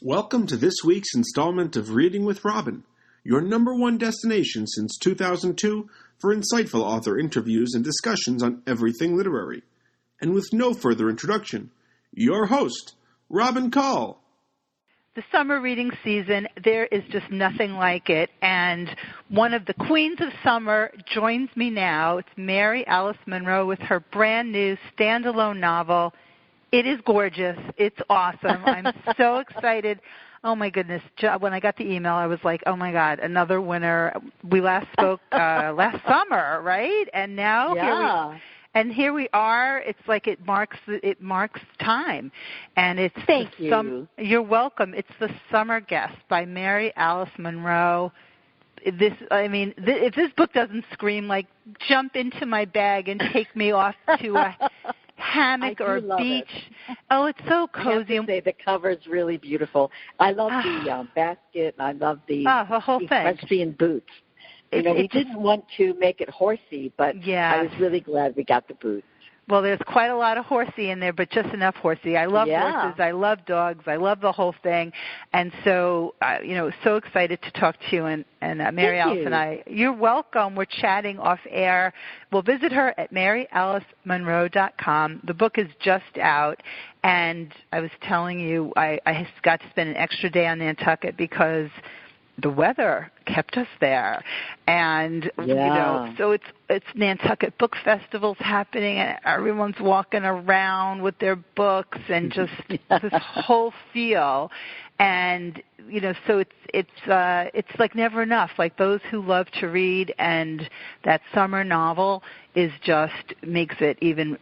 Welcome to this week's installment of Reading with Robin, your number one destination since 2002 for insightful author interviews and discussions on everything literary. And with no further introduction, your host, Robin Call. The summer reading season, there is just nothing like it, and one of the queens of summer joins me now. It's Mary Alice Monroe with her brand new standalone novel. It is gorgeous. It's awesome. I'm so excited. Oh, my goodness. When I got the email, I was like, oh, my God, another winner. We last spoke last summer, right? And now here we are. It's like it marks time. And it's Thank you. You're welcome. It's The Summer Guest by Mary Alice Monroe. If this book doesn't scream like jump into my bag and take me off to a hammock or beach. Oh, it's so cozy. I have to say, the cover's really beautiful. I love the basket, and I love the whole thing. equestrian boots. We didn't want to make it horsey, but I was really glad we got the boots. Well, there's quite a lot of horsey in there, but just enough horsey. I love horses. I love dogs. I love the whole thing. And so, so excited to talk to you and Mary Alice and I. You're welcome. We're chatting off air. We'll visit her at maryalicemonroe.com. The book is just out. And I was telling you, I got to spend an extra day on Nantucket because the weather kept us there, and so it's Nantucket Book Festival's happening, and everyone's walking around with their books and just this whole feel, and so it's like never enough. Like those who love to read, and that summer novel is just makes it even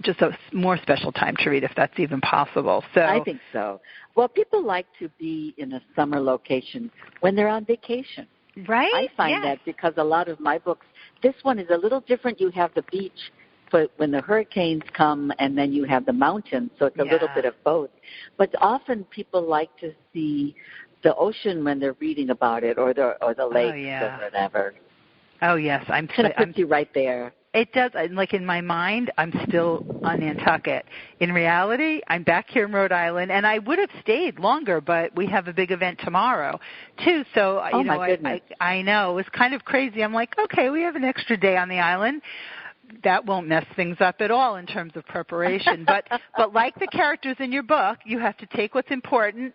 just a more special time to read if that's even possible. So I think so. Well, people like to be in a summer location when they're on vacation. Right? I find that because a lot of my books, this one is a little different. You have the beach, but when the hurricanes come, and then you have the mountains, so it's a little bit of both. But often people like to see the ocean when they're reading about it, or the lakes or whatever. Oh, yes. Kind of puts you right there. It does. Like in my mind, I'm still on Nantucket. In reality, I'm back here in Rhode Island, and I would have stayed longer, but we have a big event tomorrow, too. So, my goodness. I know. It was kind of crazy. I'm like, okay, we have an extra day on the island. That won't mess things up at all in terms of preparation. But like the characters in your book, you have to take what's important,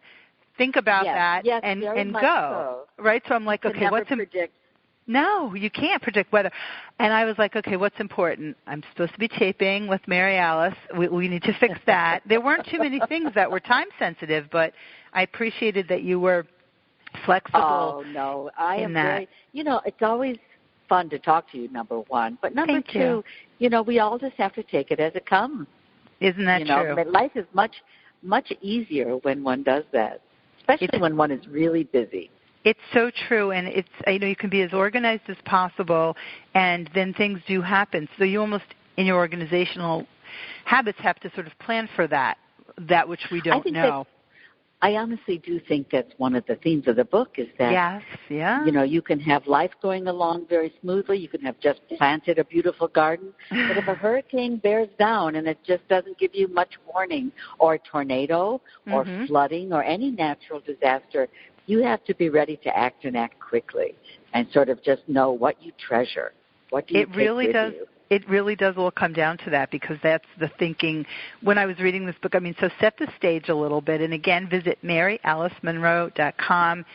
think about that, and go. So. Right? So I'm like, okay, what's important? No, you can't predict weather. And I was like, okay, what's important? I'm supposed to be taping with Mary Alice. We need to fix that. There weren't too many things that were time sensitive, but I appreciated that you were flexible. Oh, no. I am very, it's always fun to talk to you, number one. But number two, we all just have to take it as it comes. Isn't that true? Life is much, much easier when one does that, especially when one is really busy. It's so true, and it's you can be as organized as possible, and then things do happen. So you almost, in your organizational habits, have to sort of plan for that which we don't know. I honestly do think that's one of the themes of the book is that, you can have life going along very smoothly. You can have just planted a beautiful garden. But if a hurricane bears down and it just doesn't give you much warning, or a tornado or flooding or any natural disaster, you have to be ready to act and act quickly and sort of just know what you treasure. What do you take with you? It really does all come down to that, because that's the thinking. When I was reading this book, so set the stage a little bit. And again, visit maryalicemonroe.com.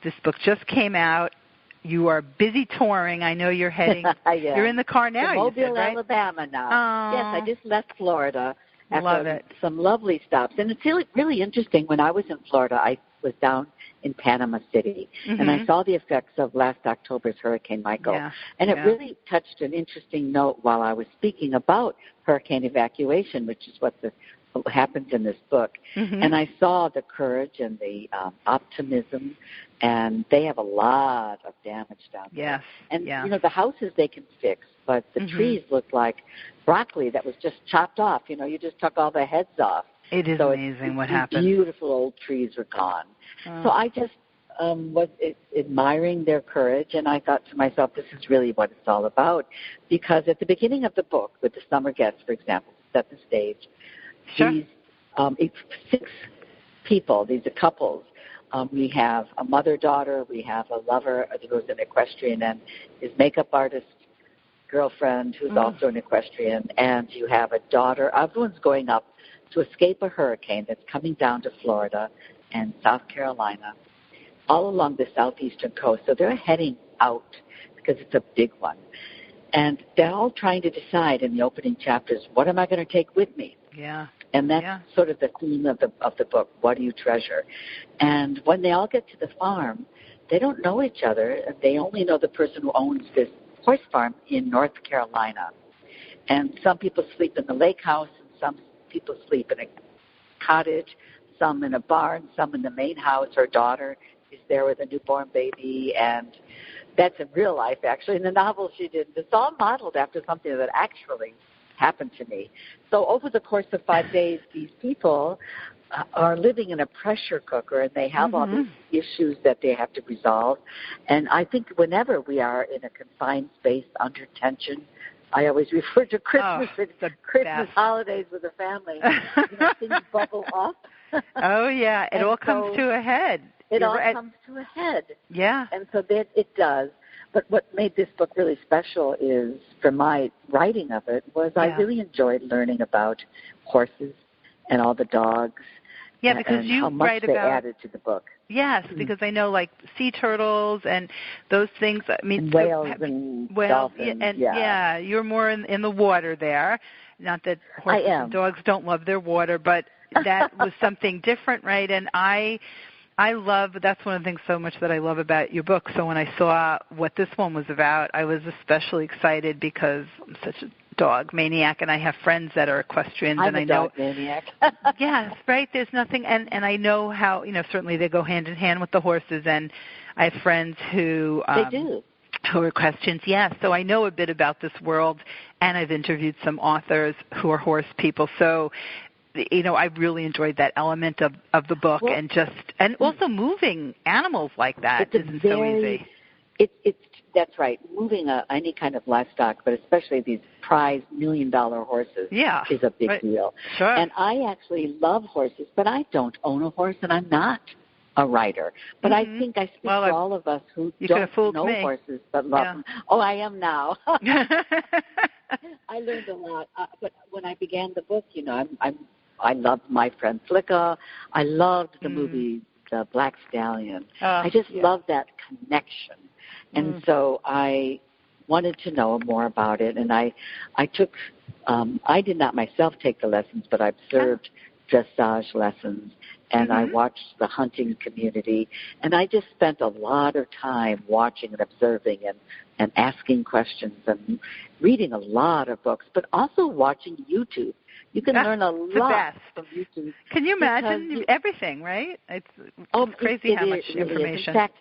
This book just came out. You are busy touring. I know you're heading. You're in the car now. Mobile, right? Alabama now. Oh, yes, I just left Florida after it. Some lovely stops. And it's really interesting. When I was in Florida, I was down in Panama City, and I saw the effects of last October's Hurricane Michael. And it really touched an interesting note while I was speaking about hurricane evacuation, which is what happens in this book. And I saw the courage and the optimism, and they have a lot of damage down there. And, the houses they can fix, but the trees look like broccoli that was just chopped off. You just took all the heads off. It is amazing what happened. Beautiful old trees were gone. So I just was admiring their courage, and I thought to myself, this is really what it's all about. Because at the beginning of the book, with the summer guests, for example, set the stage, these 6 people, these are couples. We have a mother-daughter, we have a lover who's an equestrian, and his makeup artist girlfriend who's also an equestrian, and you have a daughter. Everyone's going up to escape a hurricane that's coming down to Florida and South Carolina, all along the southeastern coast. So they're heading out because it's a big one. And they're all trying to decide in the opening chapters, what am I going to take with me? Yeah. And that's sort of the theme of the book, what do you treasure? And when they all get to the farm, they don't know each other. They only know the person who owns this horse farm in North Carolina. And some people sleep in the lake house, and some people sleep in a cottage, some in a barn, some in the main house. Her daughter is there with a newborn baby, and that's in real life, actually. In the novel she did. It's all modeled after something that actually happened to me. So over the course of 5 days, these people are living in a pressure cooker, and they have all these issues that they have to resolve. And I think whenever we are in a confined space under tension, I always refer to Christmas Christmas holidays with the family. Things bubble up. Oh, yeah. It all comes to a head. It all comes to a head. Yeah. And so that it does. But what made this book really special is, for my writing of it, was I really enjoyed learning about horses and all the dogs. Yeah, because and you how much write they about added to the book. Yes, because I know like sea turtles and those things. I mean, and whales and dolphins. You're more in the water there. Not that horses and dogs don't love their water, but that was something different, right? And I love, that's one of the things so much that I love about your book. So when I saw what this one was about, I was especially excited because I'm such a dog maniac, and I have friends that are equestrians. I'm a dog maniac. Yes, right. There's nothing, and I know how, certainly they go hand in hand with the horses, and I have friends who they do. Who are equestrians, yes. So I know a bit about this world, and I've interviewed some authors who are horse people. So I really enjoyed that element of the book, and also moving animals like that isn't so easy. That's right. Moving any kind of livestock, but especially these prized $1 million horses, is a big deal. Sure. And I actually love horses, but I don't own a horse, and I'm not a writer. But I think I speak for all of us who don't know horses but love them. Oh, I am now. I learned a lot. But when I began the book, I loved My Friend Flicka. I loved the movie The Black Stallion. I just loved that connection. And so I wanted to know more about it. And I took, I did not myself take the lessons, but I observed dressage lessons. And I watched the hunting community. And I just spent a lot of time watching and observing and asking questions and reading a lot of books, but also watching YouTube. You can learn a lot from YouTube. Can you imagine everything, right? It's crazy how much information. In fact,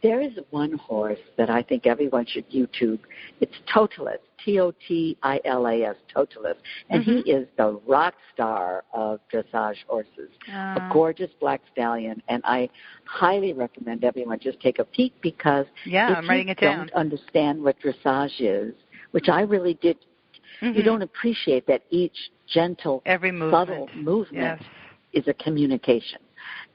there is one horse that I think everyone should YouTube. It's Totilas, Totilas, Totilas. And he is the rock star of dressage horses, a gorgeous black stallion. And I highly recommend everyone just take a peek because if you don't understand what dressage is, which I really did, you don't appreciate that each gentle, subtle movement is a communication.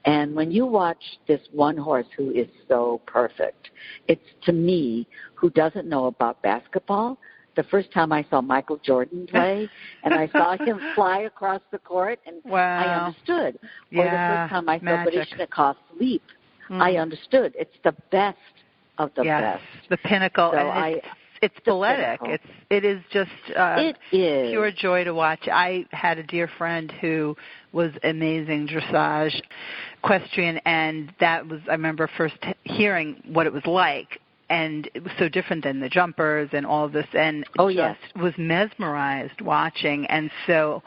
And when you watch this one horse who is so perfect, it's to me, who doesn't know about basketball, the first time I saw Michael Jordan play and I saw him fly across the court, and I understood. Or the first time I saw Baryshnikov leap, I understood. It's the best of the best. The pinnacle. So and it's poetic. It is just pure joy to watch. I had a dear friend who was amazing dressage equestrian, and that was, I remember first hearing what it was like, and it was so different than the jumpers and all of this, and was mesmerized watching. And so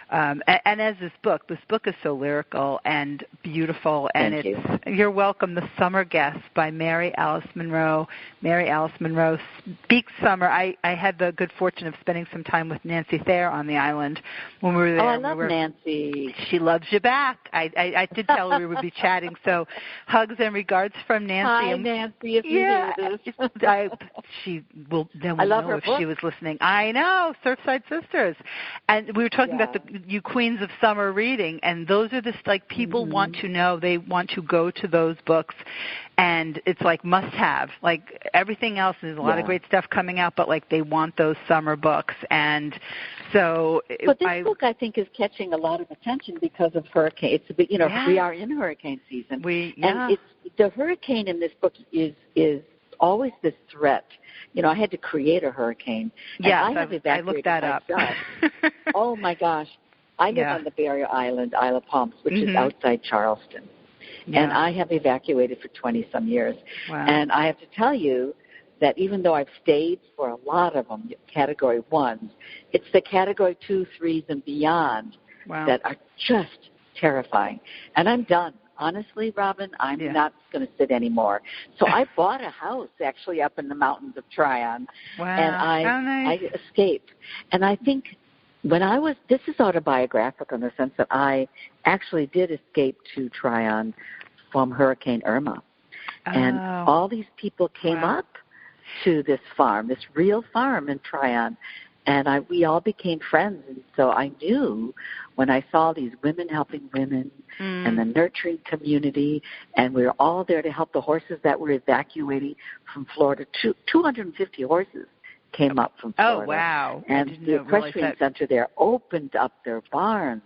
and as this book is so lyrical and beautiful, and you're welcome. The Summer Guest by Mary Alice Monroe. Mary Alice Monroe speaks summer. I had the good fortune of spending some time with Nancy Thayer on the island when we were there. Oh, I love Nancy. She loves you back. I did tell her we would be chatting. So hugs and regards from Nancy. Hi, Nancy, if you hear this. She will know if she was listening. I know, Surfside Sisters. And we were talking about you queens of summer reading, and those are like people want to know. They want to go to those books, and it's like must have. Like everything else, there's a lot of great stuff coming out, but like they want those summer books, and so. But this book, I think, is catching a lot of attention because of hurricane. We are in hurricane season, and the hurricane in this book is always this threat. I had to create a hurricane. Yeah, I looked that up. Oh, my gosh. I live on the barrier island, Isle of Palms, which is outside Charleston. Yeah. And I have evacuated for 20-some years. Wow. And I have to tell you that even though I've stayed for a lot of them, Category 1s, it's the Category 2, 3s, and beyond that are just terrifying. And I'm done. Honestly, Robin, I'm not going to sit anymore. So I bought a house actually up in the mountains of Tryon, and I escaped. And I think this is autobiographical in the sense that I actually did escape to Tryon from Hurricane Irma. And all these people came up to this farm, this real farm in Tryon, and we all became friends. And so I knew when I saw these women helping women and the nurturing community, and we were all there to help the horses that were evacuating from Florida. 250 horses came up from Florida. Oh, wow. And the equestrian center there opened up their barns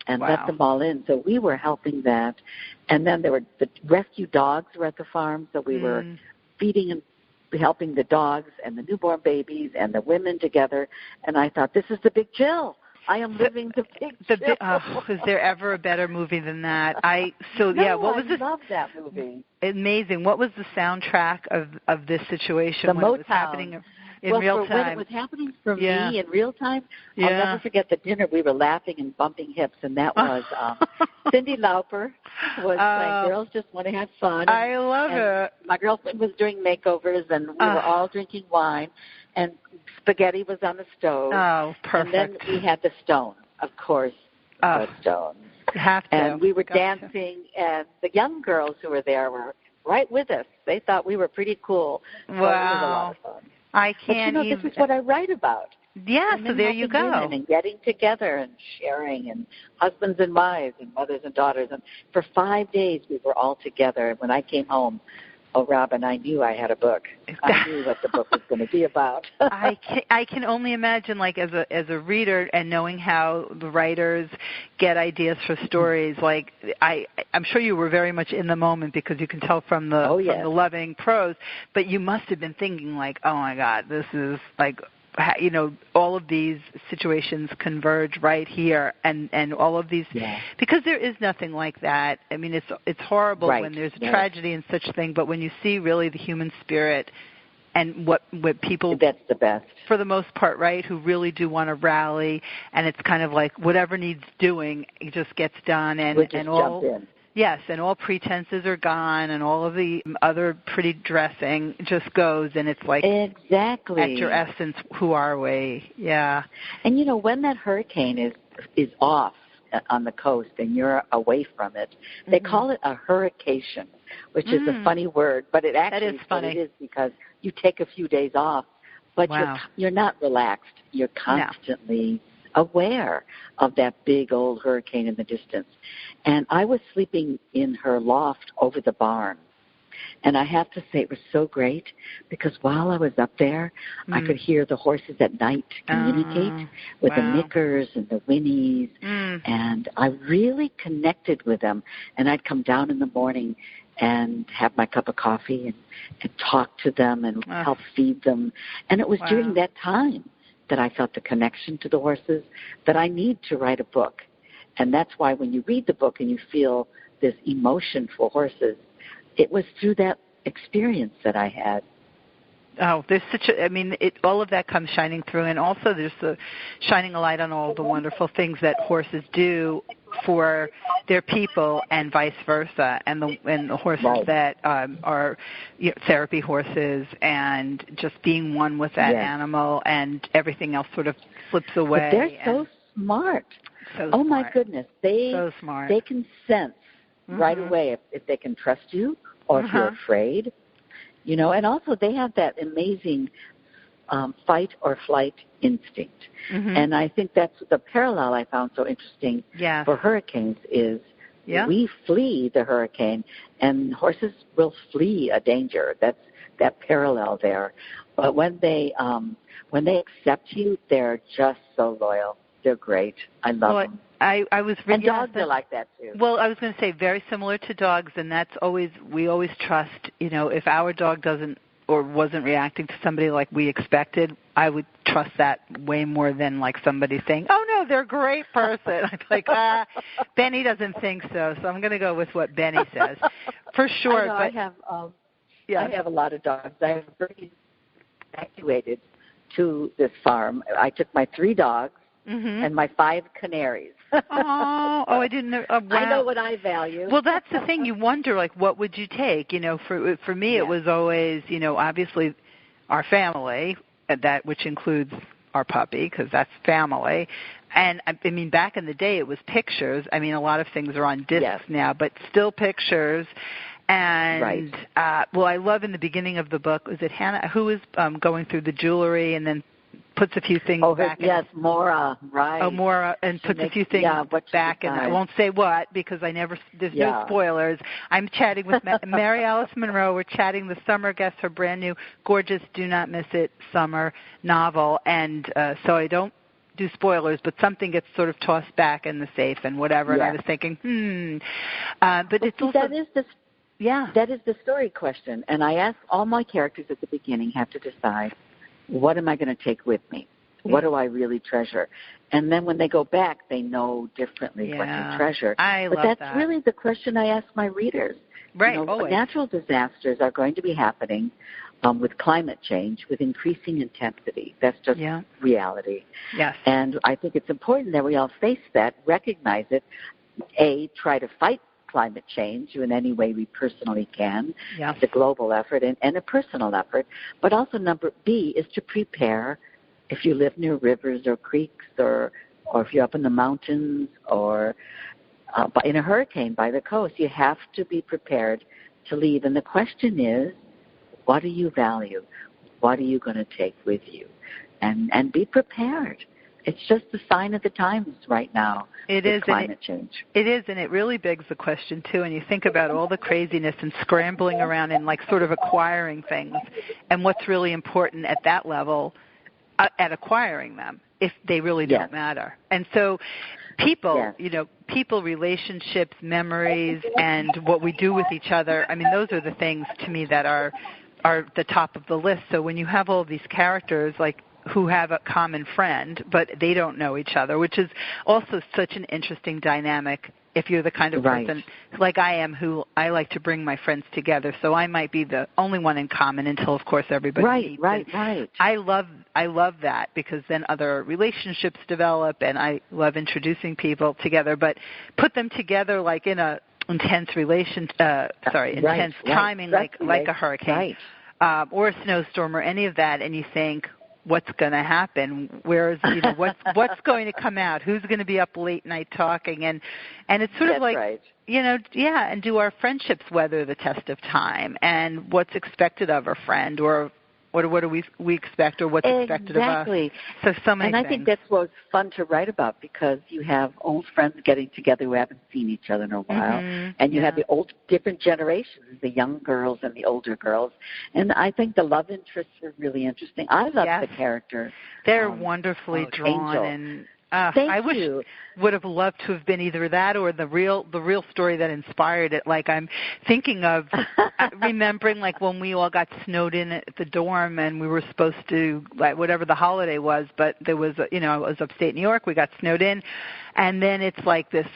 and let them all in. So we were helping that. And then there were the rescue dogs were at the farm, so we were feeding and helping the dogs and the newborn babies and the women together. And I thought, this is the Big Chill. I am living the Big Chill. Is there ever a better movie than that? I love that movie. Amazing. What was the soundtrack of this situation when it was happening in real time? When it was happening for me in real time, I'll never forget the dinner. We were laughing and bumping hips, and that was Cyndi Lauper was playing Girls Just Want to Have Fun. I love it. My girlfriend was doing makeovers, and we were all drinking wine, and spaghetti was on the stove. Oh, perfect. And then we had the Stones, of course, the Stones. Have to. And we were dancing, and the young girls who were there were right with us. They thought we were pretty cool. So it was a lot of fun. I can't this is what I write about. Yeah, so there you go. And getting together and sharing, and husbands and wives and mothers and daughters. And for 5 days we were all together. And when I came home, Robin, I knew I had a book. I knew what the book was going to be about. I can only imagine, like as a reader, and knowing how the writers get ideas for stories. Like I'm sure you were very much in the moment because you can tell from the from the loving prose. But you must have been thinking like, oh my God, this is like. All of these situations converge right here, and all of these, because there is nothing like that. I mean, it's horrible when there's a tragedy and such thing, but when you see really the human spirit and what people, that's the best for the most part, right? Who really do want to rally, and it's kind of like whatever needs doing, it just gets done, and all. Jump in. Yes, and all pretenses are gone, and all of the other pretty dressing just goes, and it's like exactly at your essence, who are we? Yeah. And when that hurricane is off on the coast and you're away from it, they call it a hurrication, which is a funny word, but it actually is funny. It is because you take a few days off, but you're not relaxed. You're constantly aware of that big old hurricane in the distance. And I was sleeping in her loft over the barn. And I have to say it was so great because while I was up there, I could hear the horses at night communicate with the nickers and the whinnies. And I really connected with them. And I'd come down in the morning and have my cup of coffee and talk to them and help feed them. And it was during that time that I felt the connection to the horses that I need to write a book. And that's why when you read the book and you feel this emotion for horses, it was through that experience that I had. Oh, there's all of that comes shining through, and also there's the shining a light on all the wonderful things that horses do for their people, and vice versa, and the horses that are therapy horses, and just being one with that animal, and everything else sort of slips away. But they're so smart. My goodness, so smart. They can sense right away if they can trust you or if you're afraid. And also they have that amazing fight or flight instinct. Mm-hmm. And I think that's the parallel I found so interesting for hurricanes is we flee the hurricane, and horses will flee a danger. That's that parallel there. But when they accept you, they're just so loyal. They're great. I love them. I was and dogs are like that too. Well, I was going to say very similar to dogs, and that's we always trust. If our dog doesn't or wasn't reacting to somebody like we expected, I would trust that way more than like somebody saying, "Oh no, they're a great person." I'm like, Benny doesn't think so I'm going to go with what Benny says for sure. I have a lot of dogs. I have very evacuated to this farm. I took my 3 dogs. Mm-hmm. And my 5 canaries. I didn't know. Wow. I know what I value. Well, that's the thing. You wonder, like, what would you take? For me, it was always, obviously, our family, which includes our puppy, because that's family. And I mean, back in the day, it was pictures. I mean, a lot of things are on discs now, but still pictures. And I love in the beginning of the book, was it Hannah who was going through the jewelry and then puts a few things back. Yes, Maura, right. Oh, Maura, and puts a few things back, and I won't say what because there's no spoilers. I'm chatting with Mary Alice Monroe. We're chatting the summer guest, her brand new, gorgeous, Do Not Miss It summer novel, and so I don't do spoilers, but something gets sort of tossed back in the safe and whatever, and I was thinking, but it's also... That is the story question, and I ask all my characters at the beginning have to decide, what am I going to take with me? What do I really treasure? And then when they go back, they know differently what to treasure. But that's really the question I ask my readers. Right, natural disasters are going to be happening with climate change, with increasing intensity. That's just reality. Yes. And I think it's important that we all face that, recognize it, try to fight climate change in any way we personally can. Yeah. It's a global effort and a personal effort. But also B is to prepare if you live near rivers or creeks or if you're up in the mountains or in a hurricane by the coast, you have to be prepared to leave. And the question is, what do you value? What are you going to take with you? And be prepared. It's just the sign of the times right now. It is climate change. It is, and it really begs the question too. And you think about all the craziness and scrambling around and like sort of acquiring things, and what's really important at that level, at acquiring them, if they really don't matter. And so, people, people, relationships, memories, and what we do with each other. I mean, those are the things to me that are the top of the list. So when you have all these characters like who have a common friend, but they don't know each other, which is also such an interesting dynamic if you're the kind of person like I am who I like to bring my friends together. So I might be the only one in common until, of course, everybody meets. Right. I love that because then other relationships develop, and I love introducing people together. But put them together like in a intense intense timing, like a hurricane or a snowstorm or any of that, and you think, what's going to happen? Where's what's going to come out? Who's going to be up late night talking? And it's sort of like and do our friendships weather the test of time? And what's expected of a friend, or what do we expect, or what's expected of us? So many things. I think that's what's fun to write about because you have old friends getting together who haven't seen each other in a while, and you have the different generations, the young girls and the older girls. And I think the love interests are really interesting. I love the character. They're wonderfully drawn, Angel. and I would have loved to have been either that or the real story that inspired it. Like I'm thinking of remembering like when we all got snowed in at the dorm and we were supposed to like whatever the holiday was, but there was it was upstate New York. We got snowed in, and then it's like this.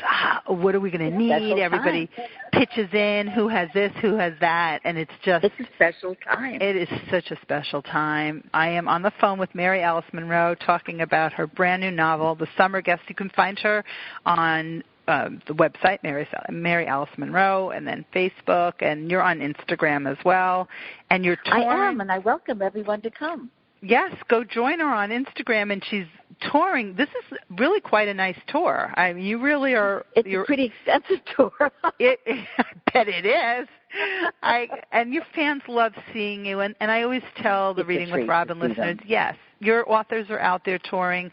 What are we going to need? Everybody pitches in. Who has this? Who has that? And it's a special time. It is such a special time. I am on the phone with Mary Alice Monroe talking about her brand new novel, The Summer Guest. You can find her on the website, Mary Alice Monroe, and then Facebook, and you're on Instagram as well. And you're touring. I am, and I welcome everyone to come. Yes, go join her on Instagram, and she's touring. This is really quite a nice tour. I mean, you really are. It's a pretty extensive tour. I bet it is. And your fans love seeing you, and I always tell the Reading with Robin listeners, yes, your authors are out there touring.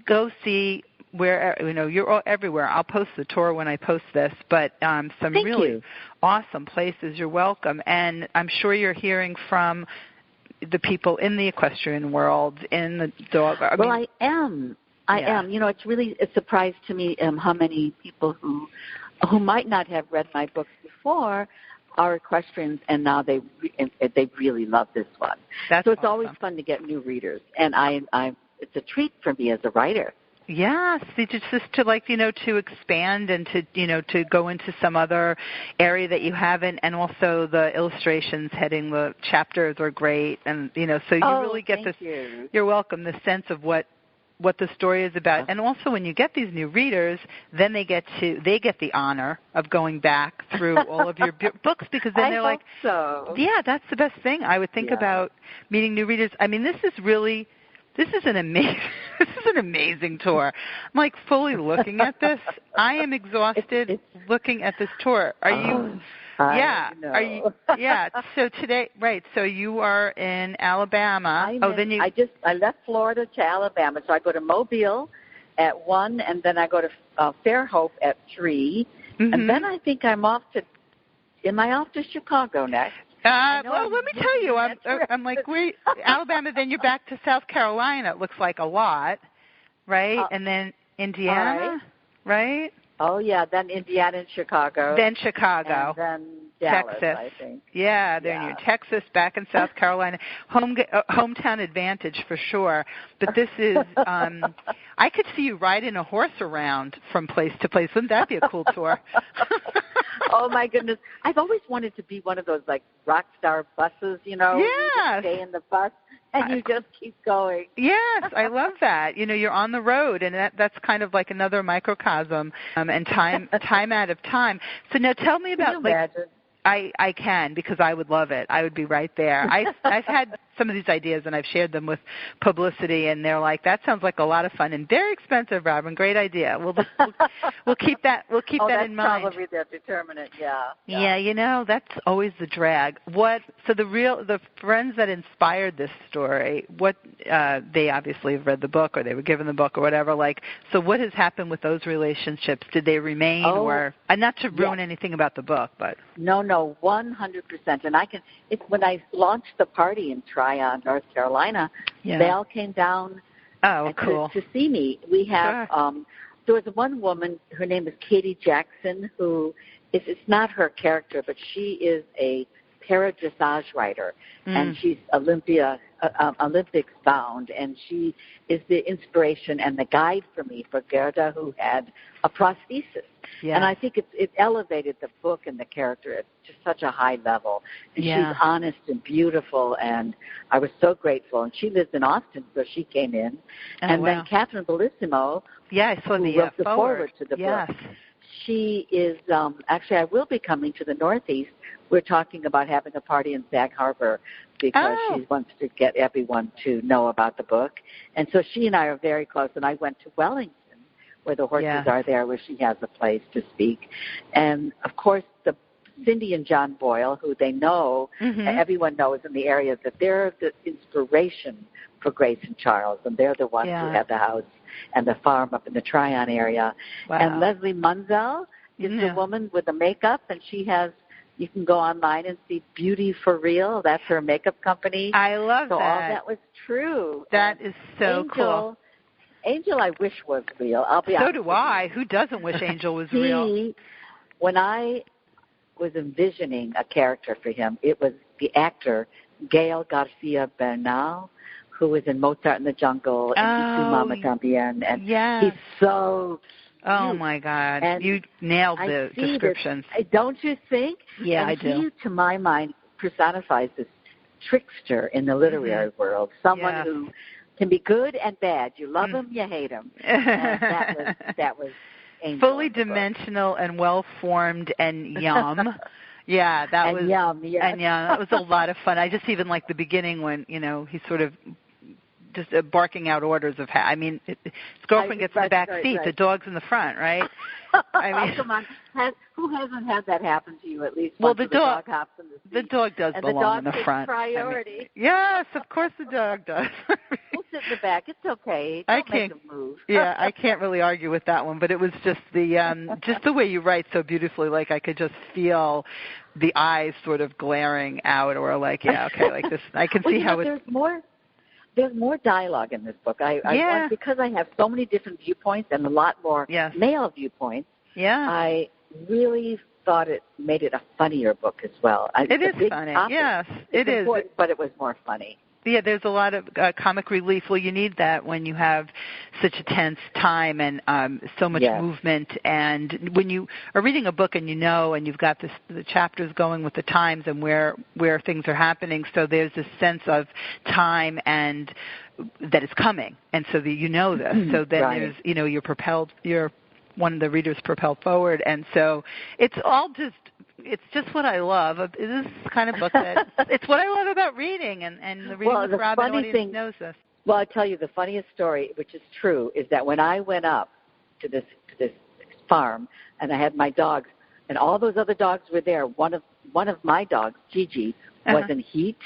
Go see where, you're everywhere. I'll post the tour when I post this, but some really awesome places. You're welcome. And I'm sure you're hearing from the people in the equestrian world, in the dog. I am. I am. It's really a surprise to me how many people who might not have read my books before are equestrians, and now they really love this one. So it's always fun to get new readers, and it's a treat for me as a writer. Yes, it's just to expand and to go into some other area that you haven't, and also the illustrations heading the chapters are great, and so you really get this. You're welcome. The sense of what the story is about, and also when you get these new readers, then they get the honor of going back through all of your books, because then they're like, yeah, that's the best thing. I would think about meeting new readers. I mean, this is an amazing tour. I'm fully looking at this. I am exhausted looking at this tour. Are you? Yeah. Are you? Yeah. So today, right? So you are in Alabama. I left Florida to Alabama. So I go to Mobile at 1, and then I go to Fairhope at 3, and then I think I'm off to. Am I off to Chicago next? Well, let me tell you, I'm like, Alabama, then you're back to South Carolina. It looks like a lot, right? And then Indiana, right? Oh, yeah, then Indiana and Chicago. Then Chicago. And then Dallas, Texas. I think. Yeah, then you're Texas, back in South Carolina. Hometown advantage for sure. But this is, I could see you riding a horse around from place to place. Wouldn't that be a cool tour? Oh, my goodness. I've always wanted to be one of those, rock star buses, Yes. You stay in the bus and you just keep going. Yes, I love that. You're on the road, and that's kind of like another microcosm and time out of time. So now tell me about, Can you imagine? I can, because I would love it. I would be right there. I've had some of these ideas, and I've shared them with publicity, and they're like, that sounds like a lot of fun and very expensive, Robin. Great idea. We'll keep that in mind. That's probably the determinant, Yeah, that's always the drag. So the friends that inspired this story, they obviously have read the book, or they were given the book, or whatever, so what has happened with those relationships? Did they remain, or not to ruin anything about the book, but... No, 100%. And when I launched the party in Tryon, North Carolina, they all came down cool. to see me. We have, there was one woman, her name is Katie Jackson, who it's not her character, but she is a para-dressage rider, and she's Olympics bound, and she is the inspiration and the guide for me for Gerda, who had a prosthesis. Yes. And I think it elevated the book and the character at just such a high level. And she's honest and beautiful, and I was so grateful. And she lives in Austin, so she came in. Then Catherine Bellissimo, I saw who wrote the foreword to the book. She is, actually, I will be coming to the Northeast. We're talking about having a party in Sag Harbor because she wants to get everyone to know about the book. And so she and I are very close, and I went to Wellington, where the horses are there, where she has a place to speak. And, of course, Cindy and John Boyle, who they know, everyone knows in the area, that they're the inspiration for Grace and Charles, and they're the ones who have the house and the farm up in the Tryon area. Wow. And Leslie Munzel is the woman with the makeup, and she has, you can go online and see Beauty for Real. That's her makeup company. I love that. So all that was true. That is so cool. Angel, I wish was real. I'll be honest. So do I. Who doesn't wish Angel was real? When I was envisioning a character for him, it was the actor Gael Garcia Bernal, who was in Mozart in the Jungle and Tu Mama Tambien, and he's so cute. Oh my God! And you nailed the descriptions. Don't you think? Yeah, and I do. He, to my mind, personifies this trickster in the literary world, someone who can be good and bad. You love him, you hate him. And that was Angel. Fully dimensional and well formed and yum. Yeah, that was yum. Yes. And that was a lot of fun. I just even like the beginning when he sort of just barking out orders of his girlfriend gets in the back seat, the dog's in the front, right? Come on. Who hasn't had that happen to you at least once? The dog hops in the seat. The dog does belong in the front. Priority. Yes, of course the dog does. We'll sit in the back. It's okay. Don't make him move. Yeah, I can't really argue with that one, but it was just the way you write so beautifully. Like I could just feel the eyes sort of glaring out, or like, like this. I can see how there's more dialogue in this book. Because I have so many different viewpoints and a lot more male viewpoints. Yeah, I really thought it made it a funnier book as well. It is funny. Topic. Yes, it is. But it was more funny. Yeah, there's a lot of comic relief. Well, you need that when you have such a tense time and so much movement. And when you are reading a book and and you've got the chapters going with the times and where things are happening, so there's this sense of time and that it's coming. And so that this. So then there's, you're one of the readers propelled forward. And so it's just what I love. This kind of book it's what I love about reading, and the Reading with Robin audience knows this. Well, I'll tell you the funniest story, which is true, is that when I went up to this farm and I had my dogs and all those other dogs were there, one of my dogs, Gigi, was in heat.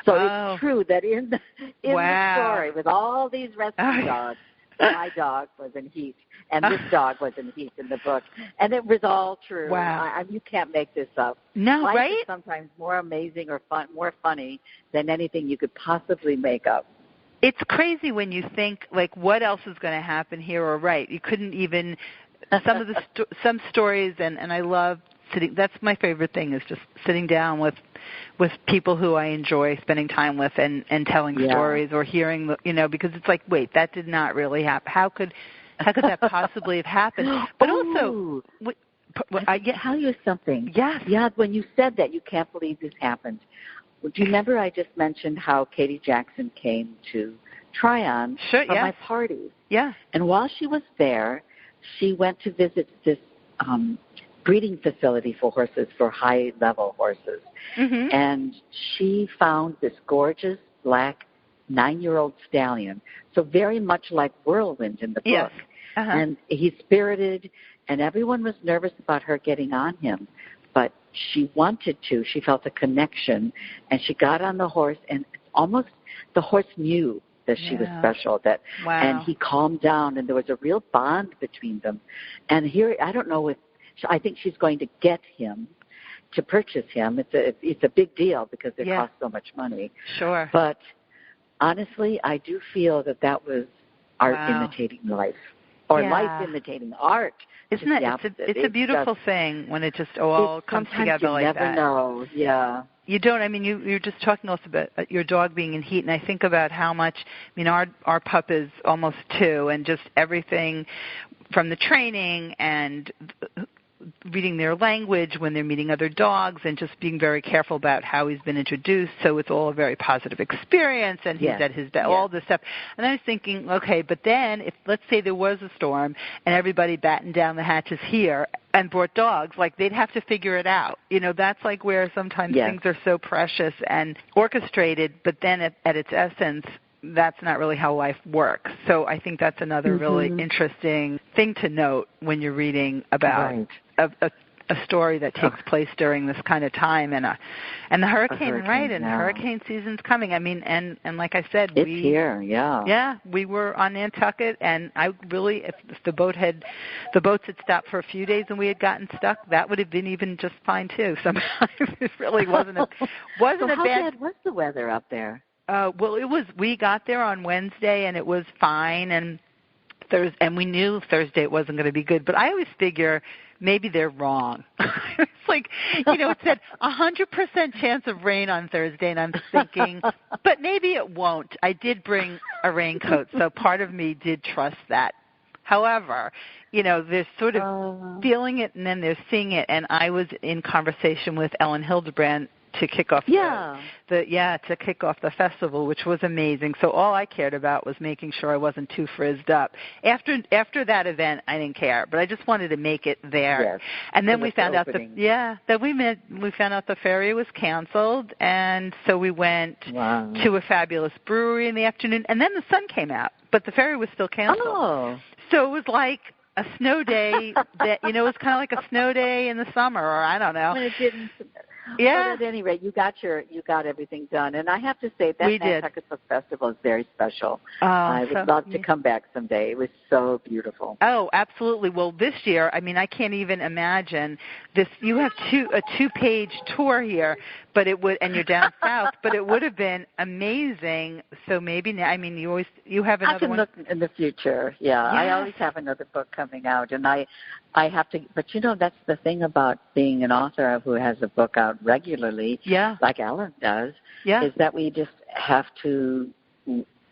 So it's true that in the story with all these rescue dogs, my dog was in heat, and this dog was in heat in the book, and it was all true. Wow! You can't make this up. No, Life right? is sometimes more amazing or more funny than anything you could possibly make up. It's crazy when you think like, what else is going to happen here? Or you couldn't even some stories, and I love sitting. That's my favorite thing, is just sitting down with people who I enjoy spending time with and telling stories or hearing, because it's like, wait, that did not really happen. How could that possibly have happened? But also, I tell you something. Yes. Yeah, when you said that, you can't believe this happened. Do you remember I just mentioned how Katie Jackson came to Tryon for my parties? Yeah. And while she was there, she went to visit this breeding facility for horses, for high-level horses. Mm-hmm. And she found this gorgeous black 9-year-old stallion, so very much like Whirlwind in the book. Yes. Uh-huh. And he's spirited, and everyone was nervous about her getting on him. But she wanted to. She felt a connection, and she got on the horse, and almost the horse knew that she was special. And he calmed down, and there was a real bond between them. And here, I don't know if, I think she's going to get him to purchase him. It's a big deal because it costs so much money. Sure. But honestly, I do feel that was art imitating life, or life imitating art. Isn't it? It's a beautiful thing when it just all comes together like that. Sometimes you never know. Yeah. You don't. You're just talking also about your dog being in heat, and I think about how much. Our pup is almost 2, and just everything from the training and reading their language when they're meeting other dogs, and just being very careful about how he's been introduced, so it's all a very positive experience, and he's at his best, all this stuff. And I was thinking, okay, but then if, let's say there was a storm and everybody battened down the hatches here and brought dogs, like they'd have to figure it out. That's like where sometimes things are so precious and orchestrated, but then at its essence, that's not really how life works. So I think that's another really interesting thing to note when you're reading about a story that takes place during this kind of time, and the hurricane, and hurricane season's coming. And like I said, it's here, we were on Nantucket, and I really, if the boats had stopped for a few days and we had gotten stuck, that would have been even just fine too. Sometimes it really wasn't a how bad was the weather up there? We got there on Wednesday, and it was fine, and we knew Thursday it wasn't going to be good. But I always figure maybe they're wrong. It's like, it said 100% chance of rain on Thursday, and I'm thinking, but maybe it won't. I did bring a raincoat, so part of me did trust that. However, they're sort of feeling it, and then they're seeing it. And I was in conversation with Ellen Hildebrand to kick off to kick off the festival, which was amazing. So all I cared about was making sure I wasn't too frizzed up. After that event, I didn't care, but I just wanted to make it there. Yes. And then we found out we found out the ferry was canceled, and so we went to a fabulous brewery in the afternoon, and then the sun came out, but the ferry was still canceled. Oh. So it was like a snow day that, it was kind of like a snow day in the summer, or I don't know. When it didn't. Yeah. But at any rate, you got everything done, and I have to say that Nantucket Book Festival is very special. I would love to come back someday. It was so beautiful. Oh, absolutely. Well, this year, I can't even imagine this. You have a 2-page tour here, but and you're down south, but it would have been amazing. So maybe now, you have another one. I can look in the future. Yeah, I always have another book coming out, and I have to. But that's the thing about being an author who has a book out regularly, like Ellen does, is that we just have to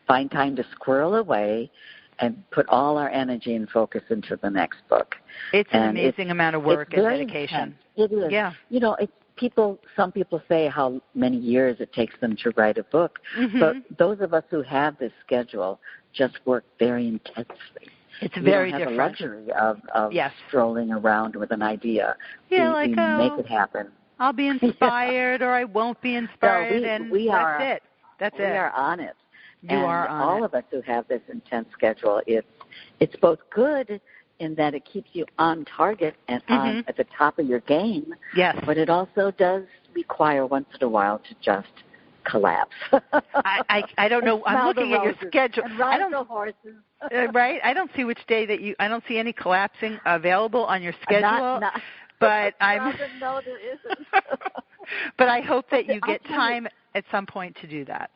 find time to squirrel away and put all our energy and focus into the next book. It's an amazing amount of work and dedication. Intense. It is. Yeah. Some people say how many years it takes them to write a book, but those of us who have this schedule just work very intensely. It's very different. We don't have the luxury of strolling around with an idea. Yeah, we make it happen. I'll be inspired or I won't be inspired, that's it. That's it. We are on it. You are on it. All of us who have this intense schedule, it's both good in that it keeps you on target and at the top of your game. Yes. But it also does require once in a while to just collapse. I don't know. I'm looking at your schedule. And ride the horses. Right? I don't see which day I don't see any collapsing available on your schedule. But no, there isn't. But I hope that you get time at some point to do that.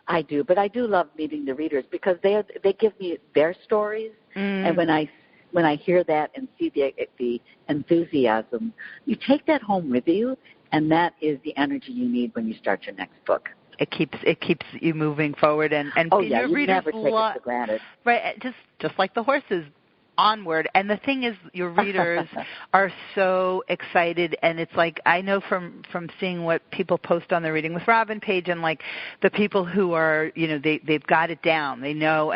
I do, but I do love meeting the readers because they give me their stories, and when I hear that and see the enthusiasm, you take that home with you, and that is the energy you need when you start your next book. It keeps you moving forward, and your you readers never take it for granted. Right, just like the horses. Onward. And the thing is, your readers are so excited, and it's like I know from seeing what people post on the Reading with Robin page, and like the people who are, they've got it down. They know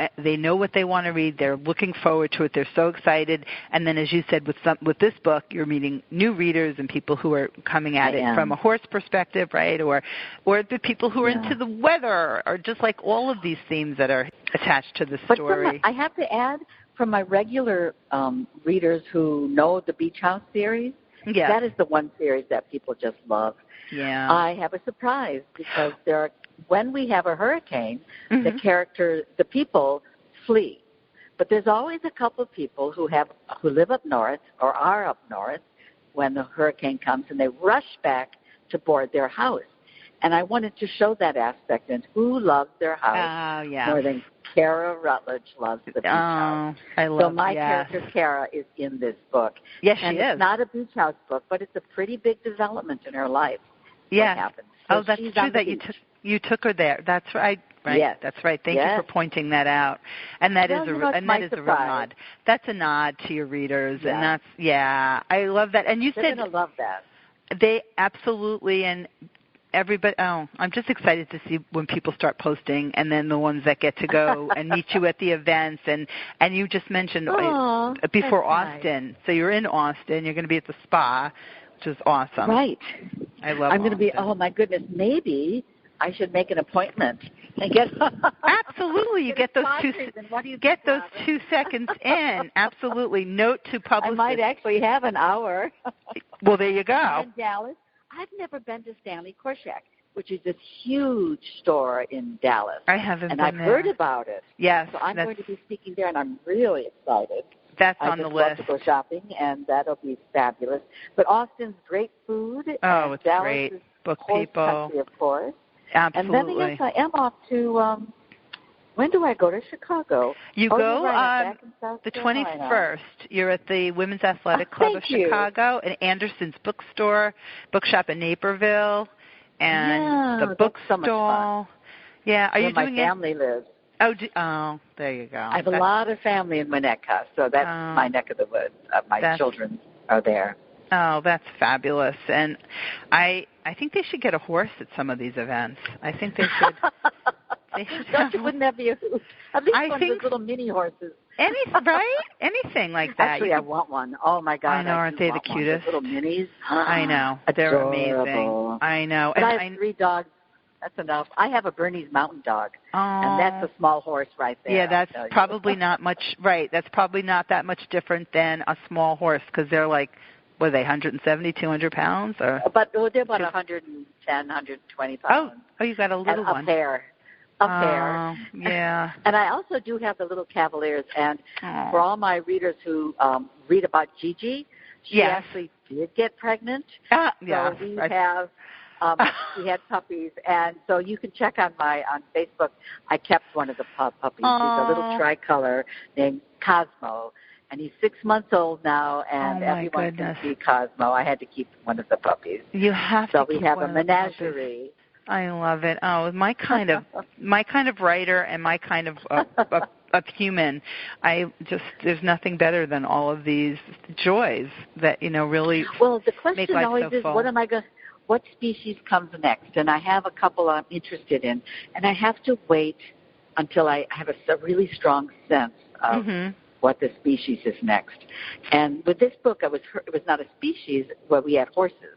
what they want to read. They're looking forward to it. They're so excited. And then, as you said, with this book, you're meeting new readers and people who are coming at it from a horse perspective, right? Or the people who are into the weather, or just like all of these themes that are attached to the story. I have to add, from my regular readers who know the Beach House series, that is the one series that people just love. Yeah. I have a surprise because when we have a hurricane, the people flee. But there's always a couple of people who live up north or are up north when the hurricane comes, and they rush back to board their house. And I wanted to show that aspect and who loves their house more than Kara Rutledge loves the beach house. I love So my character, Kara, is in this book. Yes, and she is. It's not a beach house book, but it's a pretty big development in her life. Yeah. What happened. So that's true that you took her there. That's right. Right. Yes. That's right. Thank you for pointing that out. And that is a real nod. That's a nod to your readers, and I love that. And you They're said going to love that. They absolutely, and everybody. I'm just excited to see when people start posting, and then the ones that get to go and meet you at the events. And you just mentioned before Austin, so you're in Austin. You're going to be at the spa, which is awesome. Right. I love. I'm going to be. Oh my goodness! Maybe I should make an appointment and get. Absolutely, you get those 2 seconds in. Absolutely. Note to publicists. I might actually have an hour. Well, there you go. In Dallas, I've never been to Stanley Korshak, which is this huge store in Dallas. I haven't been there. And I've heard about it. Yes. So I'm going to be speaking there, and I'm really excited. That's on the list. I just love to go shopping, and that'll be fabulous. But Austin's great food. Oh, it's Dallas great. Is book horse people. Country, of course. Absolutely. And then, yes, I am off to, when do I go to Chicago? You go back in South the Carolina. 21st. You're at the Women's Athletic Club of Chicago and Anderson's Bookstore, Bookshop in Naperville, and the bookstall. Yeah, are you doing my family lives. Oh, there you go. I have a lot of family in Winnetka, so that's my neck of the woods. My children are there. Oh, that's fabulous. And I think they should get a horse at some of these events. I think they should. Wouldn't that be a hoot? At least one of those little mini horses. Anything like that. Actually, I want one. Oh, my God. I know. Aren't they the cutest? Little minis. I know. They're amazing. I know. But I have 3 dogs. That's enough. I have a Bernese Mountain Dog, and that's a small horse right there. Yeah, that's probably not much. Right, that's probably not that much different than a small horse because they're like, what are they, 170, 200 pounds? Or? But they're about 110, 120 pounds. Oh, you got a little one. A pair. Yeah. And I also do have the little Cavaliers, and for all my readers who read about Gigi, she actually did get pregnant. So we have... we had puppies, and so you can check on Facebook. I kept one of the puppies. He's a little tricolor named Cosmo, and he's 6 months old now, and everyone can see Cosmo. I had to keep one of the puppies. You have to. So we have a menagerie. I love it. Oh, my kind of writer and my kind of human. There's nothing better than all of these joys that really. Well, the question make life always so is, full. What species comes next? And I have a couple I'm interested in, and I have to wait until I have a really strong sense of what the species is next. And with this book, it was not a species where we had horses,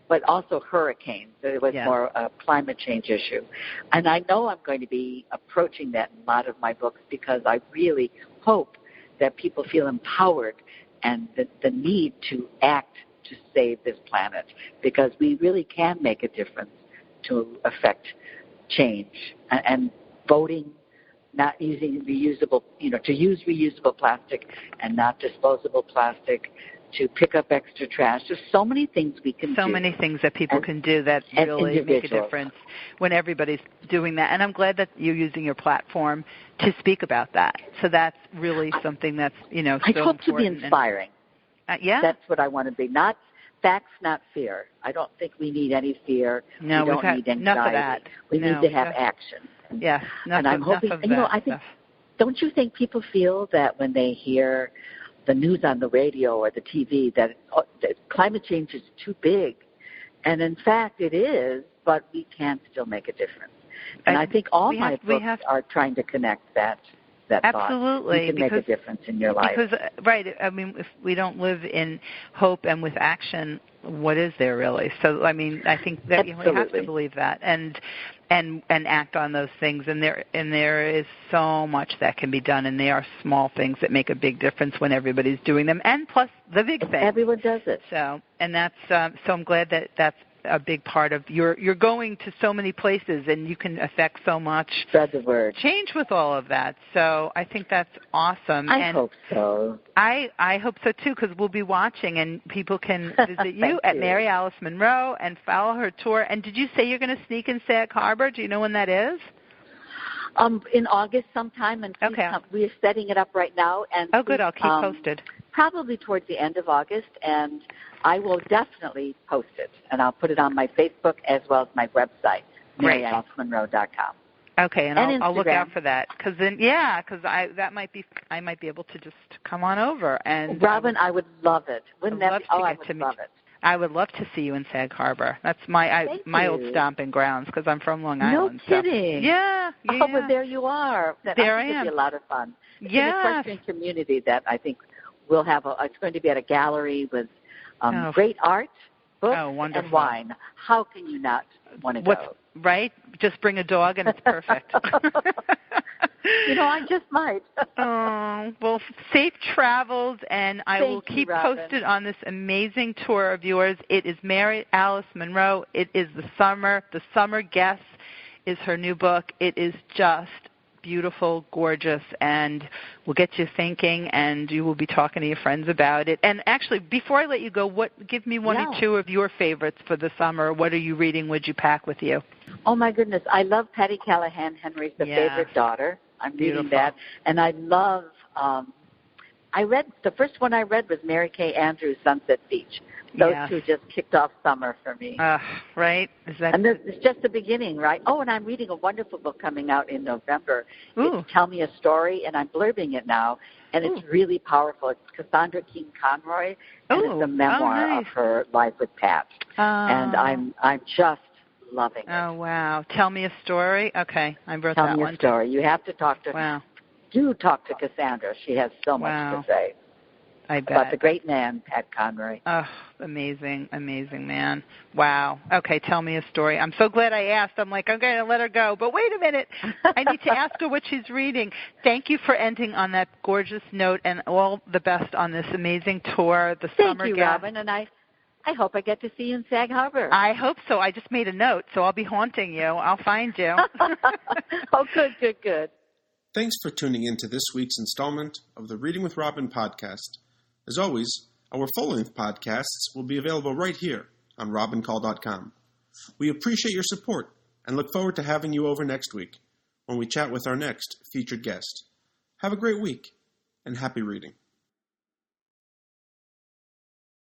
but also hurricanes. It was more a climate change issue. And I know I'm going to be approaching that in a lot of my books because I really hope that people feel empowered and the need to act to save this planet, because we really can make a difference to affect change. And voting, not using reusable, to use reusable plastic and not disposable plastic, to pick up extra trash. There's so many things we can do. So many things that people can do that really make a difference when everybody's doing that. And I'm glad that you're using your platform to speak about that. So that's really something that's, so important. I hope to be inspiring. That's what I want to be. Not facts, not fear. I don't think we need any fear. No, we don't need anxiety. Enough of that. We need to have action. Yeah, and I'm hoping. I think. Don't you think people feel that when they hear the news on the radio or the TV that climate change is too big, and in fact it is, but we can still make a difference. And I think all my books are trying to connect that. Absolutely, you can make a difference in your life. Because, if we don't live in hope and with action, what is there really? So, I think that we have to believe that and act on those things. And there is so much that can be done, and they are small things that make a big difference when everybody's doing them, and plus the big thing. Everyone does it. So, and that's so I'm glad that that's a big part of you're going to so many places, and you can affect so much. Spread the word. Change with all of that. So I think that's awesome. I hope so. I hope so too, because we'll be watching, and people can visit you at Mary Alice Monroe and follow her tour. And did you say you're going to sneak in Sag Harbor? Do you know when that is? In August sometime, and we are setting it up right now. And good. I'll keep posted. Probably towards the end of August, and I will definitely post it, and I'll put it on my Facebook as well as my website, MaryAliceMonroe.com. Okay, and I'll look out for that, because I might be able to just come on over. And Robin, I would love it. Wouldn't that be? I would love it. I would love to see you in Sag Harbor. That's my old stomping grounds, because I'm from Long Island. No kidding. So. Yeah. Oh, but there you are. There I am. It'll be a lot of fun. It's an equestrian community that I think we'll have. It's going to be at a gallery with great art, books, and wine. How can you not want to go? Right? Just bring a dog, and it's perfect. I just might. Well, safe travels, and I will keep posted on this amazing tour of yours. It is Mary Alice Monroe. It is The Summer Guest is her new book. It is just beautiful, gorgeous, and will get you thinking, and you will be talking to your friends about it. And actually, before I let you go, give me one or two of your favorites for the summer. What are you reading? Would you pack with you? Oh, my goodness. I love Patty Callahan Henry's The Favorite Daughter. I'm reading that. And I love, the first one I read was Mary Kay Andrews' Sunset Beach. Those two just kicked off summer for me. Right? And it's just the beginning, right? Oh, and I'm reading a wonderful book coming out in November. It's Tell Me a Story, and I'm blurbing it now. and it's really powerful. It's Cassandra King Conroy, and it's a memoir of her life with Pat. And I'm just loving it. Oh, wow. Tell me a story? Okay, I wrote that one. Tell me a story. You have to talk to do talk to Cassandra. She has so much to say. I bet. About the great man, Pat Conroy. Oh, amazing, amazing man. Wow. Okay, tell me a story. I'm so glad I asked. I'm like, I'm going to let her go. But wait a minute. I need to ask her what she's reading. Thank you for ending on that gorgeous note, and all the best on this amazing tour, the summer. Thank you, Robin, and I hope I get to see you in Sag Harbor. I hope so. I just made a note, so I'll be haunting you. I'll find you. Oh, good. Thanks for tuning in to this week's installment of the Reading with Robin podcast. As always, our full-length podcasts will be available right here on robincall.com. We appreciate your support and look forward to having you over next week when we chat with our next featured guest. Have a great week and happy reading.